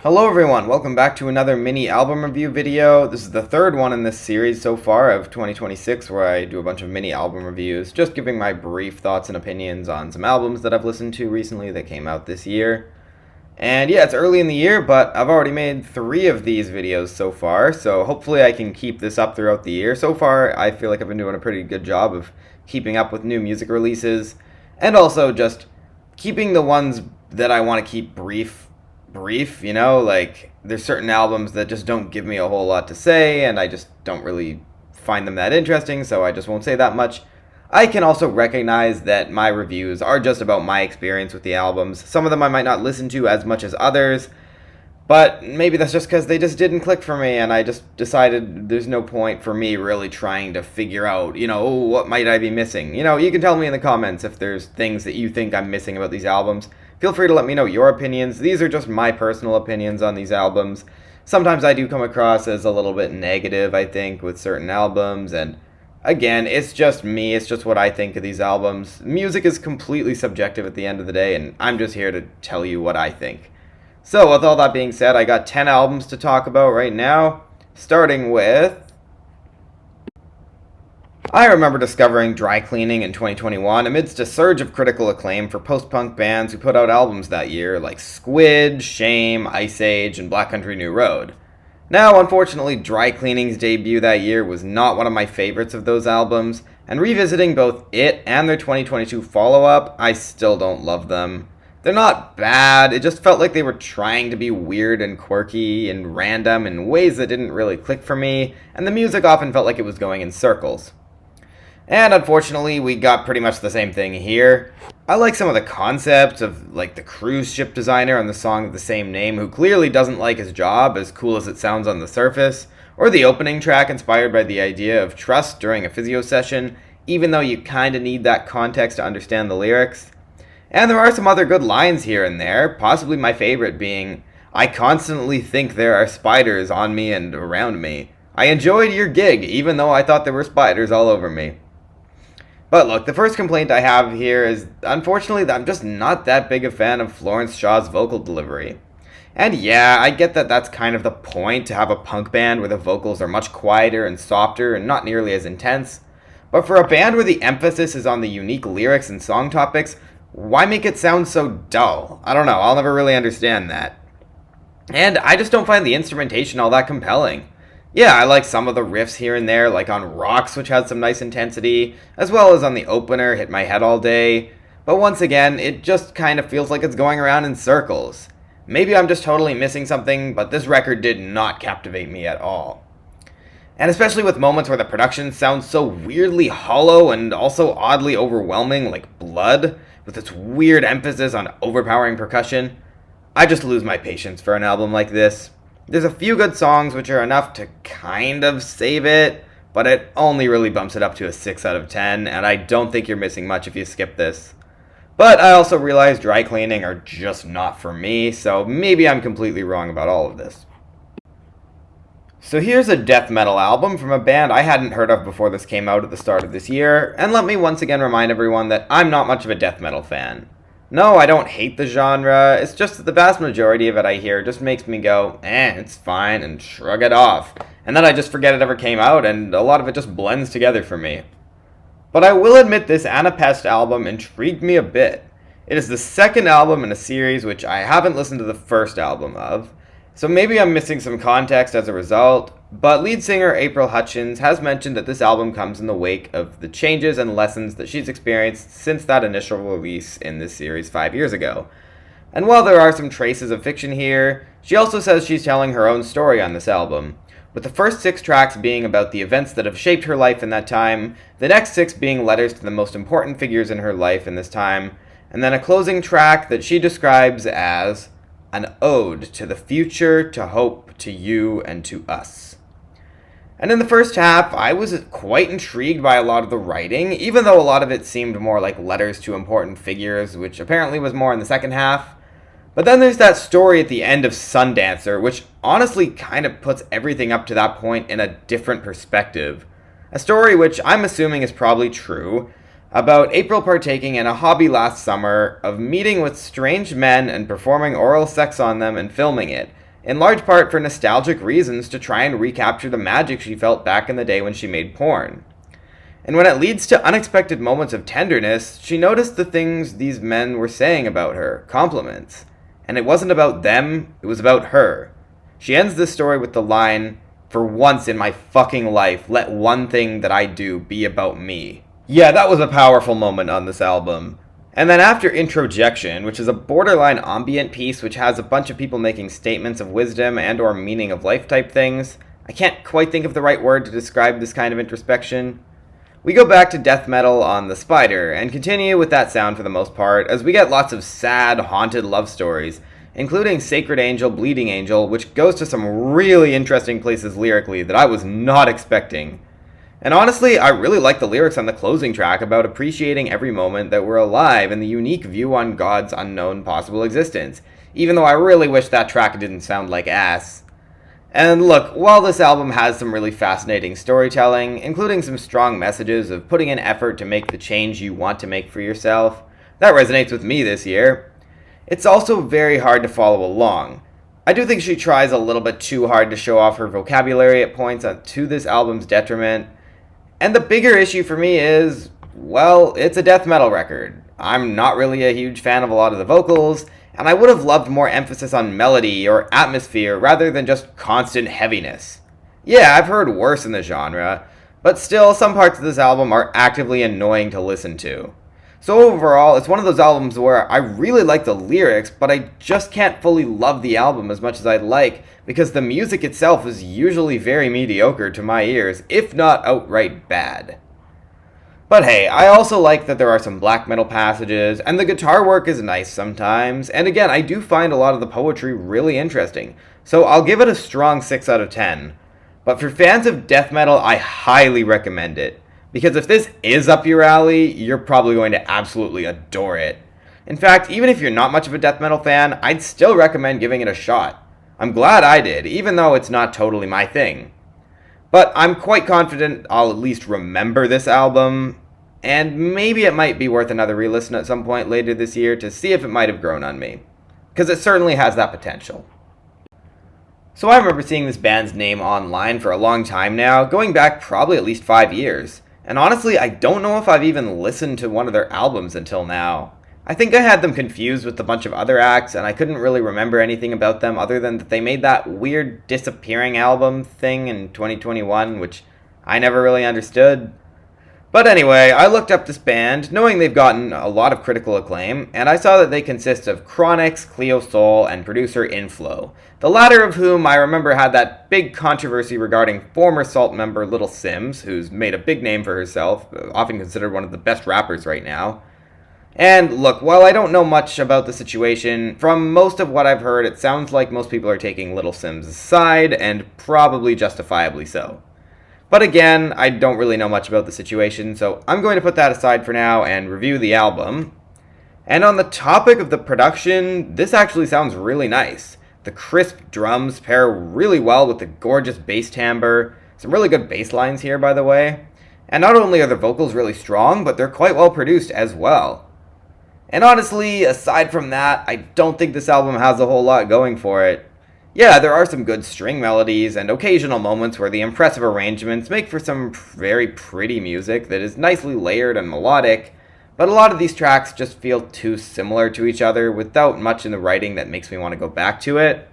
Hello everyone, welcome back to another mini album review video. This is the third one in this series so far of 2026 where I do a bunch of mini album reviews, just giving my brief thoughts and opinions on some albums that I've listened to recently that came out this year. And yeah, it's early in the year, but I've already made 3 of these videos so far, so hopefully I can keep this up throughout the year. So far, I feel like I've been doing a pretty good job of keeping up with new music releases, and also just keeping the ones that I want to keep brief, like there's certain albums that just don't give me a whole lot to say and I just don't really find them that interesting, so I just won't say that much. I can also recognize that my reviews are just about my experience with the albums. Some of them I might not listen to as much as others, but maybe that's just because they just didn't click for me and I just decided there's no point for me really trying to figure out, what might I be missing. You can tell me in the comments if there's things that you think I'm missing about these albums. Feel free to let me know your opinions. These are just my personal opinions on these albums. Sometimes I do come across as a little bit negative, I think, with certain albums, and again, it's just me, it's just what I think of these albums. Music is completely subjective at the end of the day, and I'm just here to tell you what I think. So, with all that being said, I got 10 albums to talk about right now, starting with... I remember discovering Dry Cleaning in 2021 amidst a surge of critical acclaim for post-punk bands who put out albums that year, like Squid, Shame, Ice Age, and Black Country New Road. Now, unfortunately, Dry Cleaning's debut that year was not one of my favorites of those albums, and revisiting both it and their 2022 follow-up, I still don't love them. They're not bad, it just felt like they were trying to be weird and quirky and random in ways that didn't really click for me, and the music often felt like it was going in circles. And unfortunately, we got pretty much the same thing here. I like some of the concepts of, like, the cruise ship designer on the song of the same name who clearly doesn't like his job, as cool as it sounds on the surface, or the opening track inspired by the idea of trust during a physio session, even though you kinda need that context to understand the lyrics. And there are some other good lines here and there, possibly my favorite being, "I constantly think there are spiders on me and around me. I enjoyed your gig, even though I thought there were spiders all over me." But look, the first complaint I have here is, unfortunately, that I'm just not that big a fan of Florence Shaw's vocal delivery. And yeah, I get that that's kind of the point, to have a punk band where the vocals are much quieter and softer and not nearly as intense. But for a band where the emphasis is on the unique lyrics and song topics, why make it sound so dull? I don't know, I'll never really understand that. And I just don't find the instrumentation all that compelling. Yeah, I like some of the riffs here and there, like on Rocks, which has some nice intensity, as well as on the opener, Hit My Head All Day. But once again, it just kind of feels like it's going around in circles. Maybe I'm just totally missing something, but this record did not captivate me at all. And especially with moments where the production sounds so weirdly hollow and also oddly overwhelming, like Blood, with its weird emphasis on overpowering percussion, I just lose my patience for an album like this. There's a few good songs which are enough to kind of save it, but it only really bumps it up to a 6 out of 10, and I don't think you're missing much if you skip this. But I also realize Dry Cleaning are just not for me, so maybe I'm completely wrong about all of this. So here's a death metal album from a band I hadn't heard of before this came out at the start of this year, and let me once again remind everyone that I'm not much of a death metal fan. No, I don't hate the genre, it's just that the vast majority of it I hear just makes me go, it's fine, and shrug it off. And then I just forget it ever came out, and a lot of it just blends together for me. But I will admit this Pest album intrigued me a bit. It is the second album in a series which I haven't listened to the first album of, so maybe I'm missing some context as a result, but lead singer April Hutchins has mentioned that this album comes in the wake of the changes and lessons that she's experienced since that initial release in this series 5 years ago. And while there are some traces of fiction here, she also says she's telling her own story on this album, with the first 6 tracks being about the events that have shaped her life in that time, the next 6 being letters to the most important figures in her life in this time, and then a closing track that she describes as an ode to the future, to hope, to you, and to us. And in the first half, I was quite intrigued by a lot of the writing, even though a lot of it seemed more like letters to important figures, which apparently was more in the second half. But then there's that story at the end of Sundancer, which honestly kind of puts everything up to that point in a different perspective. A story which I'm assuming is probably true, about April partaking in a hobby last summer of meeting with strange men and performing oral sex on them and filming it, in large part for nostalgic reasons to try and recapture the magic she felt back in the day when she made porn. And when it leads to unexpected moments of tenderness, she noticed the things these men were saying about her, compliments. And it wasn't about them, it was about her. She ends this story with the line, "For once in my fucking life, let one thing that I do be about me." Yeah, that was a powerful moment on this album. And then after Introjection, which is a borderline ambient piece which has a bunch of people making statements of wisdom and or meaning of life type things, I can't quite think of the right word to describe this kind of introspection. We go back to death metal on The Spider, and continue with that sound for the most part, as we get lots of sad, haunted love stories, including Sacred Angel, Bleeding Angel, which goes to some really interesting places lyrically that I was not expecting. And honestly, I really like the lyrics on the closing track about appreciating every moment that we're alive and the unique view on God's unknown possible existence, even though I really wish that track didn't sound like ass. And look, while this album has some really fascinating storytelling, including some strong messages of putting in effort to make the change you want to make for yourself, that resonates with me this year, it's also very hard to follow along. I do think she tries a little bit too hard to show off her vocabulary at points to this album's detriment. And the bigger issue for me is, well, it's a death metal record. I'm not really a huge fan of a lot of the vocals, and I would have loved more emphasis on melody or atmosphere rather than just constant heaviness. Yeah, I've heard worse in the genre, but still, some parts of this album are actively annoying to listen to. So overall, it's one of those albums where I really like the lyrics, but I just can't fully love the album as much as I'd like, because the music itself is usually very mediocre to my ears, if not outright bad. But hey, I also like that there are some black metal passages, and the guitar work is nice sometimes, and again, I do find a lot of the poetry really interesting, so I'll give it a strong 6 out of 10. But for fans of death metal, I highly recommend it, because if this is up your alley, you're probably going to absolutely adore it. In fact, even if you're not much of a death metal fan, I'd still recommend giving it a shot. I'm glad I did, even though it's not totally my thing. But I'm quite confident I'll at least remember this album, and maybe it might be worth another re-listen at some point later this year to see if it might have grown on me. Because it certainly has that potential. So I remember seeing this band's name online for a long time now, going back probably at least 5 years. And honestly, I don't know if I've even listened to one of their albums until now. I think I had them confused with a bunch of other acts, and I couldn't really remember anything about them other than that they made that weird disappearing album thing in 2021, which I never really understood. But anyway, I looked up this band, knowing they've gotten a lot of critical acclaim, and I saw that they consist of Chronix, Cleo Soul, and producer Inflow, the latter of whom I remember had that big controversy regarding former Sault member Little Simz, who's made a big name for herself, often considered one of the best rappers right now. And look, while I don't know much about the situation, from most of what I've heard, it sounds like most people are taking Little Simz' side, and probably justifiably so. But again, I don't really know much about the situation, so I'm going to put that aside for now and review the album. And on the topic of the production, this actually sounds really nice. The crisp drums pair really well with the gorgeous bass timbre. Some really good bass lines here, by the way. And not only are the vocals really strong, but they're quite well produced as well. And honestly, aside from that, I don't think this album has a whole lot going for it. Yeah, there are some good string melodies and occasional moments where the impressive arrangements make for some very pretty music that is nicely layered and melodic, but a lot of these tracks just feel too similar to each other without much in the writing that makes me want to go back to it.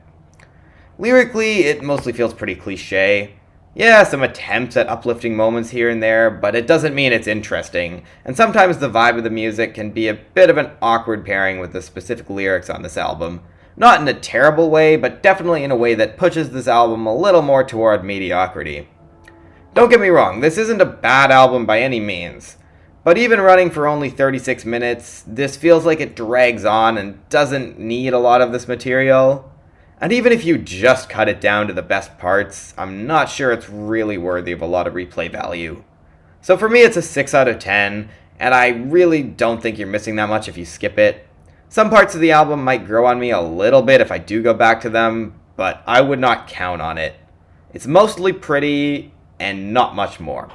Lyrically, it mostly feels pretty cliche. Yeah, some attempts at uplifting moments here and there, but it doesn't mean it's interesting, and sometimes the vibe of the music can be a bit of an awkward pairing with the specific lyrics on this album. Not in a terrible way, but definitely in a way that pushes this album a little more toward mediocrity. Don't get me wrong, this isn't a bad album by any means, but even running for only 36 minutes, this feels like it drags on and doesn't need a lot of this material. And even if you just cut it down to the best parts, I'm not sure it's really worthy of a lot of replay value. So for me, it's a 6 out of 10, and I really don't think you're missing that much if you skip it. Some parts of the album might grow on me a little bit if I do go back to them, but I would not count on it. It's mostly pretty, and not much more.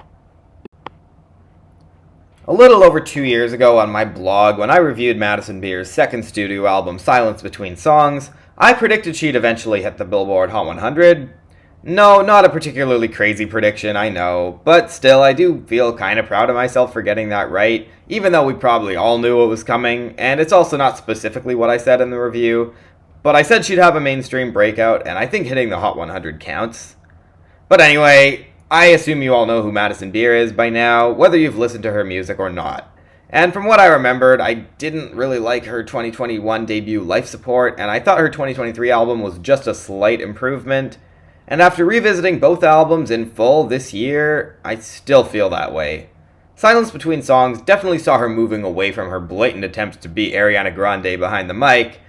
A little over 2 years ago on my blog, when I reviewed Madison Beer's second studio album, Silence Between Songs, I predicted she'd eventually hit the Billboard Hot 100. No, not a particularly crazy prediction, I know, but still, I do feel kind of proud of myself for getting that right, even though we probably all knew it was coming, and it's also not specifically what I said in the review, but I said she'd have a mainstream breakout, and I think hitting the Hot 100 counts. But anyway, I assume you all know who Madison Beer is by now, whether you've listened to her music or not. And from what I remembered, I didn't really like her 2021 debut Life Support, and I thought her 2023 album was just a slight improvement. And after revisiting both albums in full this year, I still feel that way. Silence Between Songs definitely saw her moving away from her blatant attempts to be Ariana Grande behind the mic,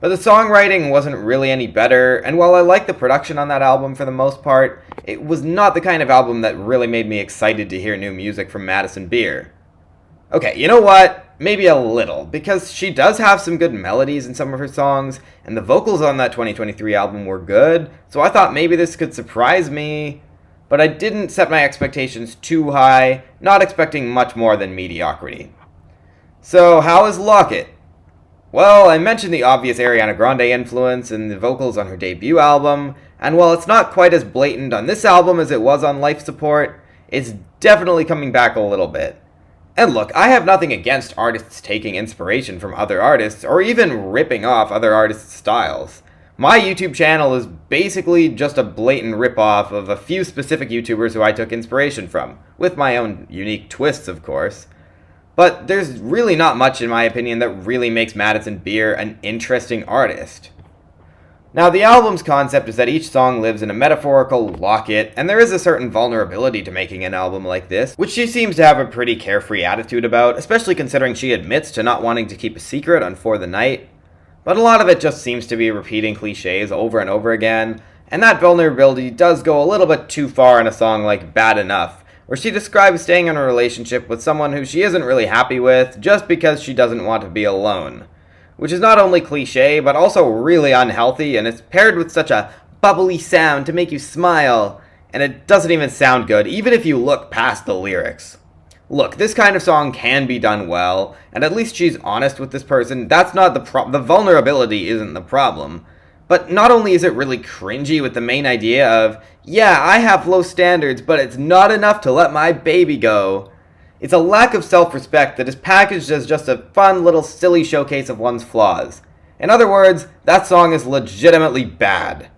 but the songwriting wasn't really any better, and while I liked the production on that album for the most part, it was not the kind of album that really made me excited to hear new music from Madison Beer. Okay, you know what? Maybe a little, because she does have some good melodies in some of her songs, and the vocals on that 2023 album were good, so I thought maybe this could surprise me, but I didn't set my expectations too high, not expecting much more than mediocrity. So, how is Locket? Well, I mentioned the obvious Ariana Grande influence in the vocals on her debut album, and while it's not quite as blatant on this album as it was on Life Support, it's definitely coming back a little bit. And look, I have nothing against artists taking inspiration from other artists, or even ripping off other artists' styles. My YouTube channel is basically just a blatant rip-off of a few specific YouTubers who I took inspiration from, with my own unique twists, of course. But there's really not much, in my opinion, that really makes Madison Beer an interesting artist. Now, the album's concept is that each song lives in a metaphorical locket, and there is a certain vulnerability to making an album like this, which she seems to have a pretty carefree attitude about, especially considering she admits to not wanting to keep a secret on For the Night. But a lot of it just seems to be repeating cliches over and over again, and that vulnerability does go a little bit too far in a song like Bad Enough, where she describes staying in a relationship with someone who she isn't really happy with just because she doesn't want to be alone. Which is not only cliche, but also really unhealthy, and it's paired with such a bubbly sound to make you smile, and it doesn't even sound good, even if you look past the lyrics. Look, this kind of song can be done well, and at least she's honest with this person. That's not the vulnerability isn't the problem. But not only is it really cringy with the main idea of, yeah, I have low standards, but it's not enough to let my baby go. It's a lack of self-respect that is packaged as just a fun little silly showcase of one's flaws. In other words, that song is legitimately bad.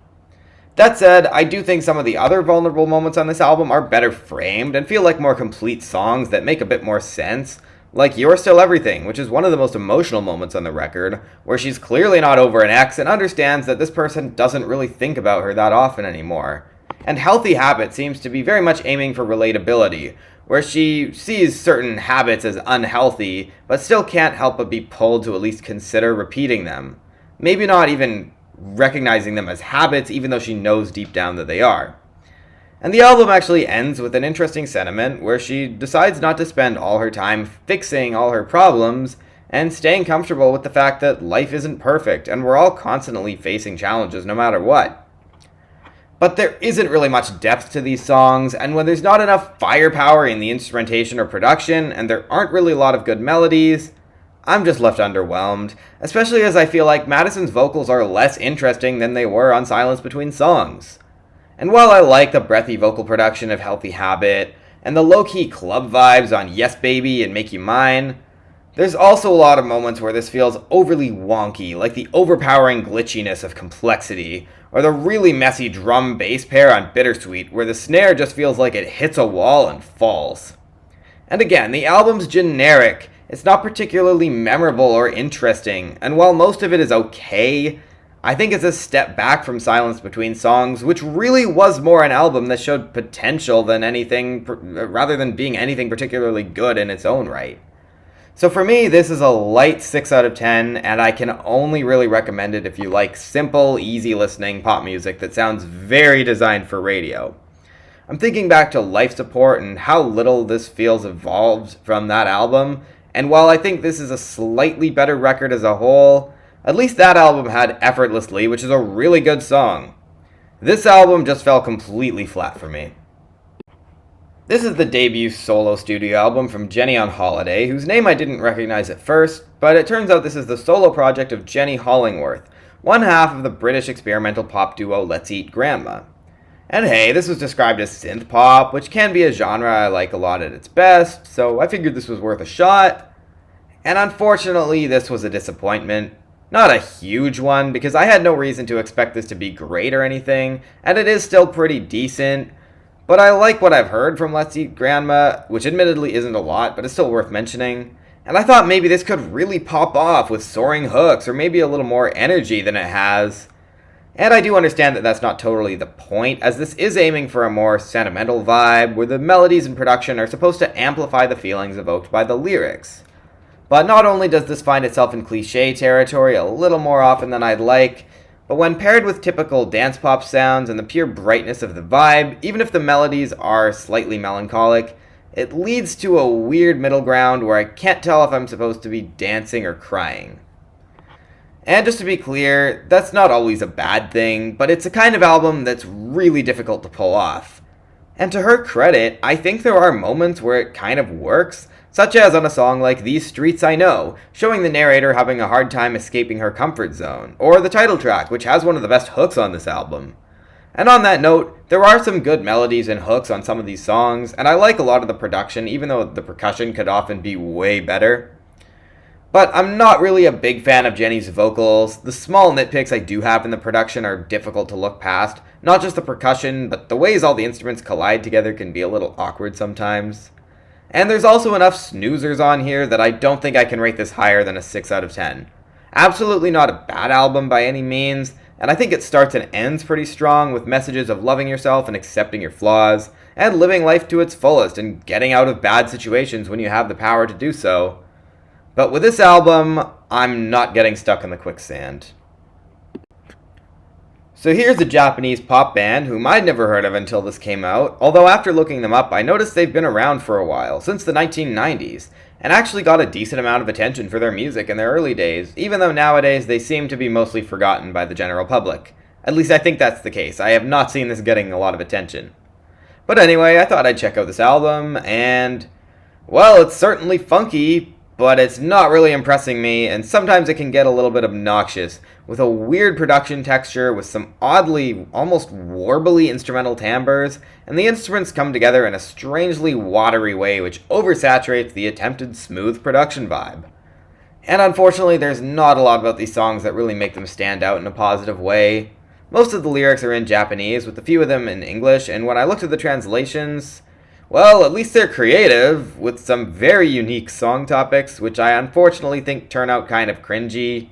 That said, I do think some of the other vulnerable moments on this album are better framed and feel like more complete songs that make a bit more sense, like You're Still Everything, which is one of the most emotional moments on the record, where she's clearly not over an ex and understands that this person doesn't really think about her that often anymore. And Healthy Habit seems to be very much aiming for relatability, where she sees certain habits as unhealthy, but still can't help but be pulled to at least consider repeating them. Maybe not even recognizing them as habits, even though she knows deep down that they are. And the album actually ends with an interesting sentiment where she decides not to spend all her time fixing all her problems and staying comfortable with the fact that life isn't perfect and we're all constantly facing challenges no matter what. But there isn't really much depth to these songs, and when there's not enough firepower in the instrumentation or production, and there aren't really a lot of good melodies, I'm just left underwhelmed, especially as I feel like Madison's vocals are less interesting than they were on Silence Between Songs. And while I like the breathy vocal production of Healthy Habit, and the low-key club vibes on Yes Baby and Make You Mine, there's also a lot of moments where this feels overly wonky, like the overpowering glitchiness of Complexity, or the really messy drum-bass pair on Bittersweet, where the snare just feels like it hits a wall and falls. And again, the album's generic. It's not particularly memorable or interesting, and while most of it is okay, I think it's a step back from Silence Between Songs, which really was more an album that showed potential than anything, rather than being anything particularly good in its own right. So for me, this is a light 6 out of 10, and I can only really recommend it if you like simple, easy listening pop music that sounds very designed for radio. I'm thinking back to Life Support and how little this feels evolved from that album, and while I think this is a slightly better record as a whole, at least that album had Effortlessly, which is a really good song. This album just fell completely flat for me. This is the debut solo studio album from Jenny on Holiday, whose name I didn't recognize at first, but it turns out this is the solo project of Jenny Hollingworth, one half of the British experimental pop duo Let's Eat Grandma. And hey, this was described as synth pop, which can be a genre I like a lot at its best, so I figured this was worth a shot. And unfortunately, this was a disappointment. Not a huge one, because I had no reason to expect this to be great or anything, and it is still pretty decent. But I like what I've heard from Let's Eat Grandma, which admittedly isn't a lot, but it's still worth mentioning. And I thought maybe this could really pop off with soaring hooks, or maybe a little more energy than it has. And I do understand that that's not totally the point, as this is aiming for a more sentimental vibe, where the melodies and production are supposed to amplify the feelings evoked by the lyrics. But not only does this find itself in cliché territory a little more often than I'd like, but when paired with typical dance pop sounds and the pure brightness of the vibe, even if the melodies are slightly melancholic, it leads to a weird middle ground where I can't tell if I'm supposed to be dancing or crying. And just to be clear, that's not always a bad thing, but it's a kind of album that's really difficult to pull off. And to her credit, I think there are moments where it kind of works, such as on a song like These Streets I Know, showing the narrator having a hard time escaping her comfort zone, or the title track, which has one of the best hooks on this album. And on that note, there are some good melodies and hooks on some of these songs, and I like a lot of the production, even though the percussion could often be way better. But I'm not really a big fan of Jenny's vocals. The small nitpicks I do have in the production are difficult to look past. Not just the percussion, but the ways all the instruments collide together can be a little awkward sometimes. And there's also enough snoozers on here that I don't think I can rate this higher than a 6 out of 10. Absolutely not a bad album by any means, and I think it starts and ends pretty strong with messages of loving yourself and accepting your flaws, and living life to its fullest and getting out of bad situations when you have the power to do so. But with this album, I'm not getting stuck in the quicksand. So here's a Japanese pop band whom I'd never heard of until this came out, although after looking them up I noticed they've been around for a while, since the 1990s, and actually got a decent amount of attention for their music in their early days, even though nowadays they seem to be mostly forgotten by the general public. At least I think that's the case. I have not seen this getting a lot of attention. But anyway, I thought I'd check out this album, and well, it's certainly funky, but it's not really impressing me, and sometimes it can get a little bit obnoxious, with a weird production texture with some oddly, almost warbly instrumental timbres, and the instruments come together in a strangely watery way which oversaturates the attempted smooth production vibe. And unfortunately, there's not a lot about these songs that really make them stand out in a positive way. Most of the lyrics are in Japanese, with a few of them in English, and when I looked at the translations, well, at least they're creative, with some very unique song topics, which I unfortunately think turn out kind of cringy.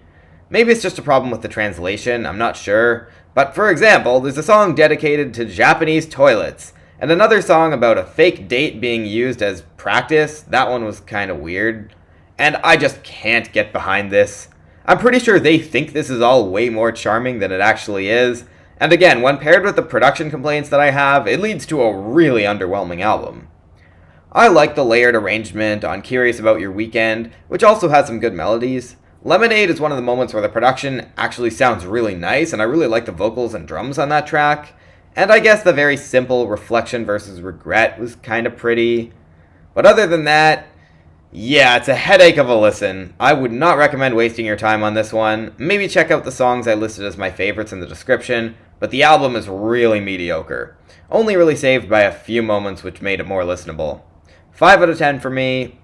Maybe it's just a problem with the translation, I'm not sure. But for example, there's a song dedicated to Japanese toilets, and another song about a fake date being used as practice. That one was kind of weird. And I just can't get behind this. I'm pretty sure they think this is all way more charming than it actually is. And again, when paired with the production complaints that I have, it leads to a really underwhelming album. I like the layered arrangement on Curious About Your Weekend, which also has some good melodies. Lemonade is one of the moments where the production actually sounds really nice, and I really like the vocals and drums on that track. And I guess the very simple Reflection versus Regret was kind of pretty. But other than that, yeah, it's a headache of a listen. I would not recommend wasting your time on this one. Maybe check out the songs I listed as my favorites in the description, but the album is really mediocre. Only really saved by a few moments which made it more listenable. 5 out of 10 for me.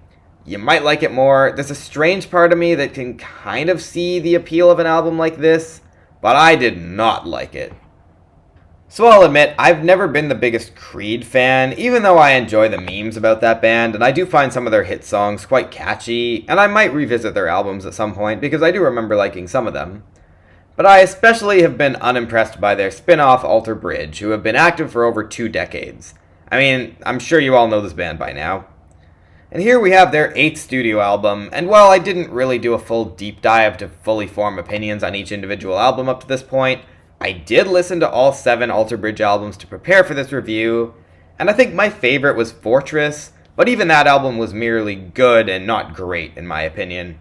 You might like it more. There's a strange part of me that can kind of see the appeal of an album like this, but I did not like it. So I'll admit, I've never been the biggest Creed fan, even though I enjoy the memes about that band, and I do find some of their hit songs quite catchy, and I might revisit their albums at some point, because I do remember liking some of them. But I especially have been unimpressed by their spin-off Alter Bridge, who have been active for over 2 decades. I mean, I'm sure you all know this band by now. And here we have their 8th studio album, and while I didn't really do a full deep dive to fully form opinions on each individual album up to this point, I did listen to all 7 Alter Bridge albums to prepare for this review, and I think my favorite was Fortress, but even that album was merely good and not great in my opinion.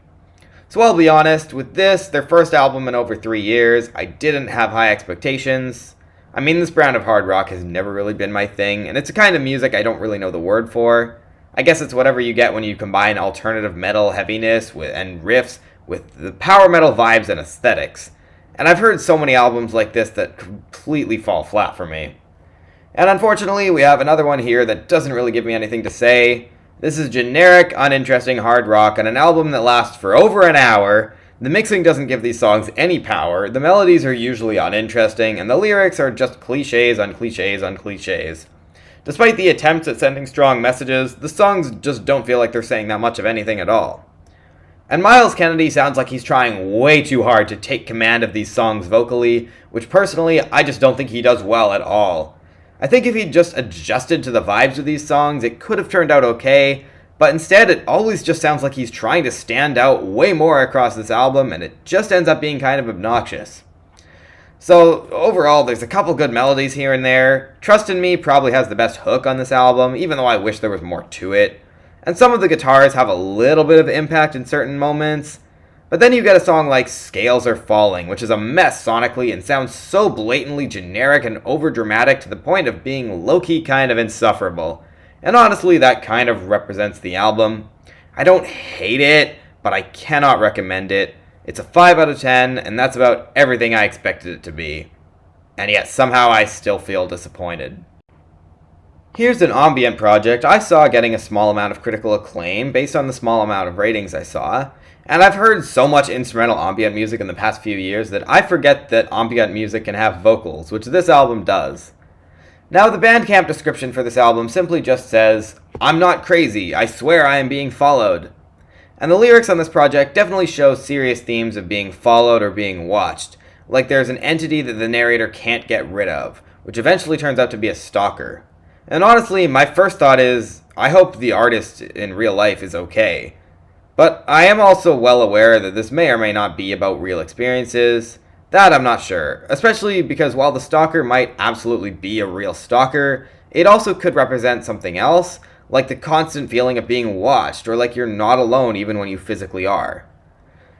So I'll be honest, with this, their first album in over 3 years, I didn't have high expectations. I mean, this brand of hard rock has never really been my thing, and it's a kind of music I don't really know the word for. I guess it's whatever you get when you combine alternative metal heaviness and riffs with the power metal vibes and aesthetics. And I've heard so many albums like this that completely fall flat for me. And unfortunately, we have another one here that doesn't really give me anything to say. This is generic, uninteresting hard rock on an album that lasts for over an hour. The mixing doesn't give these songs any power, the melodies are usually uninteresting, and the lyrics are just cliches on cliches on cliches. Despite the attempts at sending strong messages, the songs just don't feel like they're saying that much of anything at all. And Miles Kennedy sounds like he's trying way too hard to take command of these songs vocally, which personally, I just don't think he does well at all. I think if he'd just adjusted to the vibes of these songs, it could have turned out okay, but instead it always just sounds like he's trying to stand out way more across this album, and it just ends up being kind of obnoxious. So overall, there's a couple good melodies here and there. Trust in Me probably has the best hook on this album, even though I wish there was more to it. And some of the guitars have a little bit of impact in certain moments. But then you get a song like Scales Are Falling, which is a mess sonically and sounds so blatantly generic and overdramatic to the point of being low-key kind of insufferable. And honestly, that kind of represents the album. I don't hate it, but I cannot recommend it. It's a 5 out of 10, and that's about everything I expected it to be. And yet, somehow I still feel disappointed. Here's an ambient project I saw getting a small amount of critical acclaim based on the small amount of ratings I saw. And I've heard so much instrumental ambient music in the past few years that I forget that ambient music can have vocals, which this album does. Now, the Bandcamp description for this album simply just says, "I'm not crazy, I swear I am being followed." And the lyrics on this project definitely show serious themes of being followed or being watched, like there's an entity that the narrator can't get rid of, which eventually turns out to be a stalker. And honestly, my first thought is, I hope the artist in real life is okay. But I am also well aware that this may or may not be about real experiences. That I'm not sure, especially because while the stalker might absolutely be a real stalker, it also could represent something else, like the constant feeling of being watched, or like you're not alone even when you physically are.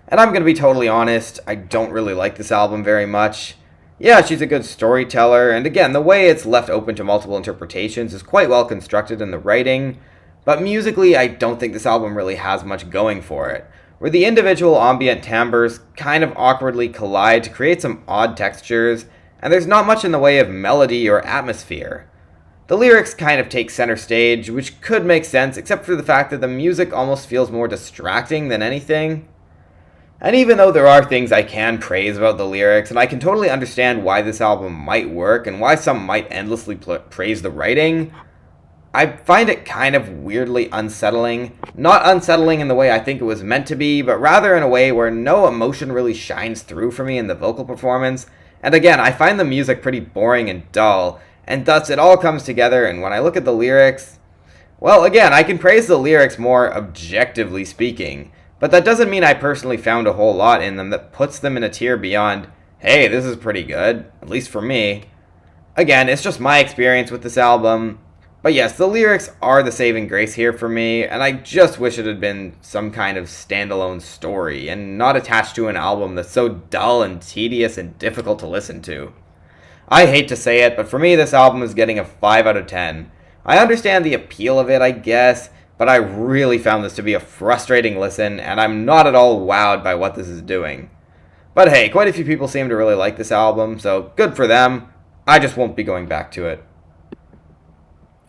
And I'm going to be totally honest, I don't really like this album very much. Yeah, she's a good storyteller, and again, the way it's left open to multiple interpretations is quite well constructed in the writing, but musically, I don't think this album really has much going for it, where the individual ambient timbres kind of awkwardly collide to create some odd textures, and there's not much in the way of melody or atmosphere. The lyrics kind of take center stage, which could make sense except for the fact that the music almost feels more distracting than anything. And even though there are things I can praise about the lyrics, and I can totally understand why this album might work and why some might endlessly praise the writing, I find it kind of weirdly unsettling. Not unsettling in the way I think it was meant to be, but rather in a way where no emotion really shines through for me in the vocal performance. And again, I find the music pretty boring and dull, and thus it all comes together, and when I look at the lyrics, well, again, I can praise the lyrics more objectively speaking, but that doesn't mean I personally found a whole lot in them that puts them in a tier beyond, hey, this is pretty good, at least for me. Again, it's just my experience with this album. But yes, the lyrics are the saving grace here for me, and I just wish it had been some kind of standalone story, and not attached to an album that's so dull and tedious and difficult to listen to. I hate to say it, but for me this album is getting a 5 out of 10. I understand the appeal of it, I guess, but I really found this to be a frustrating listen, and I'm not at all wowed by what this is doing. But hey, quite a few people seem to really like this album, so good for them. I just won't be going back to it.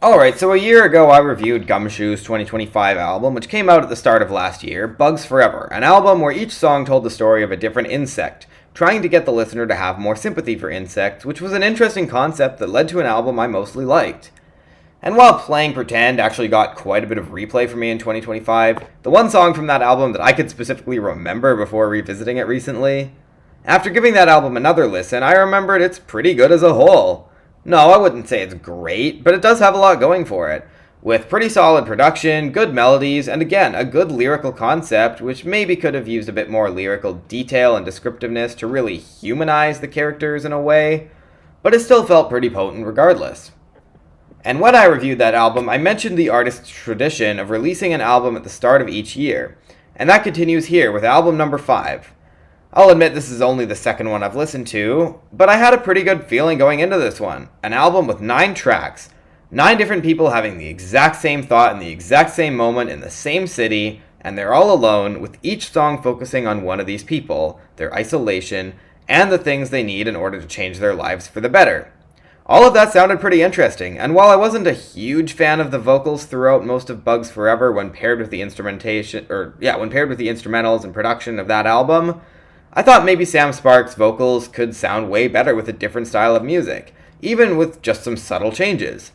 Alright, so a year ago I reviewed Gumshoe's 2025 album, which came out at the start of last year, Bugs Forever, an album where each song told the story of a different insect, trying to get the listener to have more sympathy for insects, which was an interesting concept that led to an album I mostly liked. And while Playing Pretend actually got quite a bit of replay for me in 2025, the one song from that album that I could specifically remember before revisiting it recently, after giving that album another listen, I remembered it's pretty good as a whole. No, I wouldn't say it's great, but it does have a lot going for it, with pretty solid production, good melodies, and again, a good lyrical concept, which maybe could have used a bit more lyrical detail and descriptiveness to really humanize the characters in a way, but it still felt pretty potent regardless. And when I reviewed that album, I mentioned the artist's tradition of releasing an album at the start of each year, and that continues here with album number 5. I'll admit this is only the second one I've listened to, but I had a pretty good feeling going into this one. An album with 9 tracks, 9 different people having the exact same thought in the exact same moment in the same city, and they're all alone, with each song focusing on one of these people, their isolation, and the things they need in order to change their lives for the better. All of that sounded pretty interesting, and while I wasn't a huge fan of the vocals throughout most of Bugs Forever when paired with the instrumentals and production of that album, I thought maybe Sam Sparks' vocals could sound way better with a different style of music, even with just some subtle changes.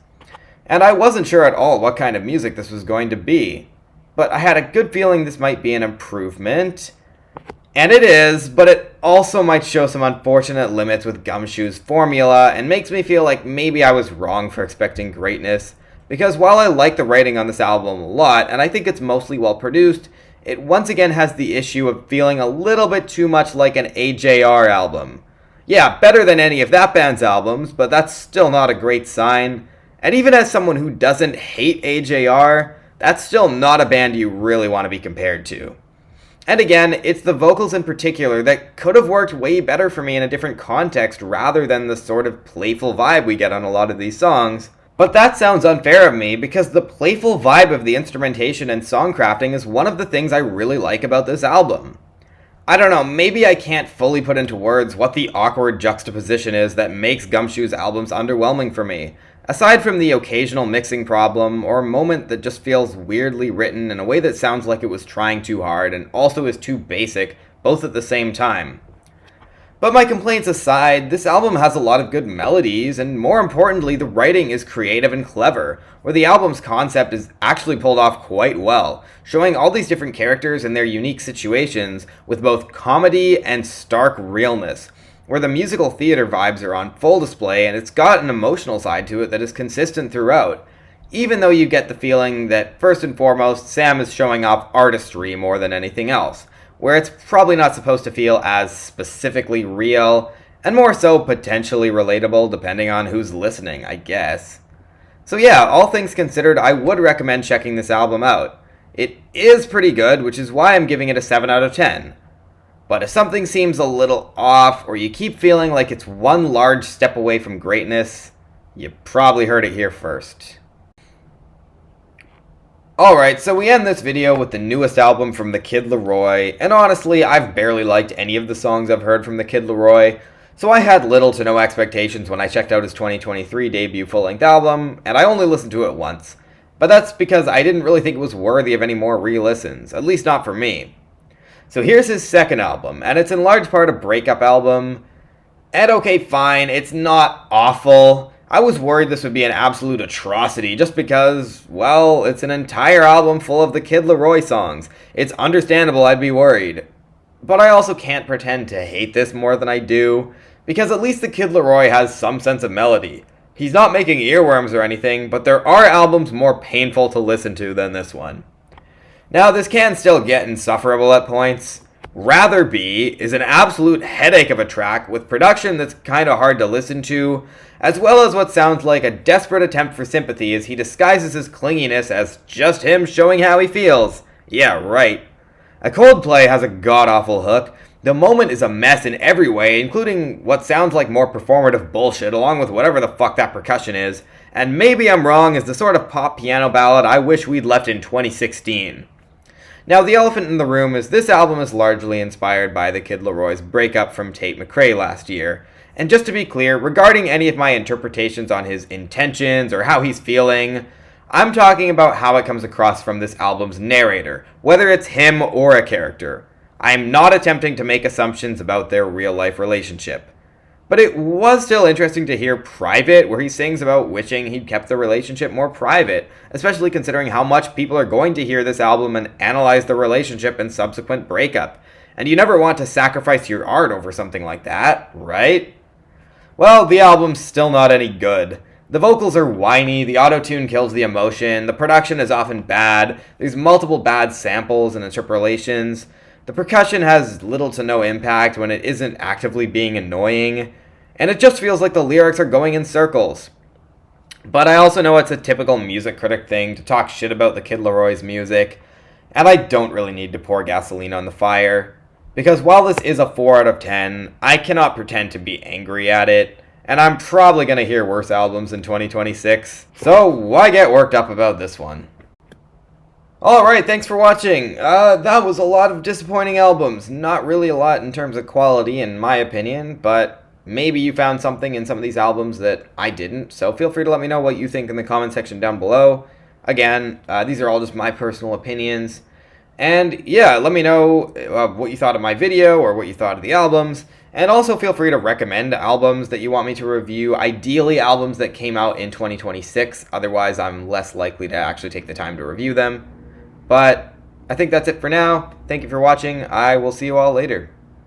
And I wasn't sure at all what kind of music this was going to be, but I had a good feeling this might be an improvement. And it is, but it also might show some unfortunate limits with Gumshoe's formula and makes me feel like maybe I was wrong for expecting greatness, because while I like the writing on this album a lot, and I think it's mostly well produced, it once again has the issue of feeling a little bit too much like an AJR album. Yeah, better than any of that band's albums, but that's still not a great sign. And even as someone who doesn't hate AJR, that's still not a band you really want to be compared to. And again, it's the vocals in particular that could have worked way better for me in a different context rather than the sort of playful vibe we get on a lot of these songs. But that sounds unfair of me because the playful vibe of the instrumentation and songcrafting is one of the things I really like about this album. I don't know, maybe I can't fully put into words what the awkward juxtaposition is that makes Gumshoe's albums underwhelming for me, aside from the occasional mixing problem or moment that just feels weirdly written in a way that sounds like it was trying too hard and also is too basic, both at the same time. But my complaints aside, this album has a lot of good melodies, and more importantly, the writing is creative and clever, where the album's concept is actually pulled off quite well, showing all these different characters in their unique situations with both comedy and stark realness, where the musical theater vibes are on full display and it's got an emotional side to it that is consistent throughout, even though you get the feeling that first and foremost, Sam is showing off artistry more than anything else, where it's probably not supposed to feel as specifically real, and more so potentially relatable depending on who's listening, I guess. So yeah, all things considered, I would recommend checking this album out. It is pretty good, which is why I'm giving it a 7 out of 10. But if something seems a little off, or you keep feeling like it's one large step away from greatness, you probably heard it here first. Alright, so we end this video with the newest album from the Kid Laroi, and honestly, I've barely liked any of the songs I've heard from the Kid Laroi, so I had little to no expectations when I checked out his 2023 debut full-length album, and I only listened to it once. But that's because I didn't really think it was worthy of any more re-listens, at least not for me. So here's his second album, and it's in large part a breakup album, and okay, fine, it's not awful. I was worried this would be an absolute atrocity just because, well, it's an entire album full of the Kid Laroi songs. It's understandable I'd be worried. But I also can't pretend to hate this more than I do, because at least the Kid Laroi has some sense of melody. He's not making earworms or anything, but there are albums more painful to listen to than this one. Now, this can still get insufferable at points. Rather Be is an absolute headache of a track with production that's kinda hard to listen to, as well as what sounds like a desperate attempt for sympathy as he disguises his clinginess as just him showing how he feels. Yeah, right. A Coldplay has a god-awful hook. The moment is a mess in every way, including what sounds like more performative bullshit along with whatever the fuck that percussion is, and Maybe I'm Wrong is the sort of pop piano ballad I wish we'd left in 2016. Now, the elephant in the room is this album is largely inspired by the Kid Laroi's breakup from Tate McRae last year. And just to be clear, regarding any of my interpretations on his intentions or how he's feeling, I'm talking about how it comes across from this album's narrator, whether it's him or a character. I'm not attempting to make assumptions about their real-life relationship. But it was still interesting to hear Private, where he sings about wishing he'd kept the relationship more private, especially considering how much people are going to hear this album and analyze the relationship and subsequent breakup. And you never want to sacrifice your art over something like that, right? Well, the album's still not any good. The vocals are whiny, the auto-tune kills the emotion, the production is often bad, there's multiple bad samples and interpolations, the percussion has little to no impact when it isn't actively being annoying, and it just feels like the lyrics are going in circles. But I also know it's a typical music critic thing to talk shit about the Kid Laroi's music, and I don't really need to pour gasoline on the fire. Because while this is a 4 out of 10, I cannot pretend to be angry at it, and I'm probably going to hear worse albums in 2026, so why get worked up about this one? Alright, thanks for watching. That was a lot of disappointing albums. Not really a lot in terms of quality, in my opinion, but maybe you found something in some of these albums that I didn't, so feel free to let me know what you think in the comment section down below. Again, these are all just my personal opinions. And yeah, let me know what you thought of my video or what you thought of the albums. And also feel free to recommend albums that you want me to review. Ideally, albums that came out in 2026. Otherwise, I'm less likely to actually take the time to review them. But I think that's it for now. Thank you for watching. I will see you all later.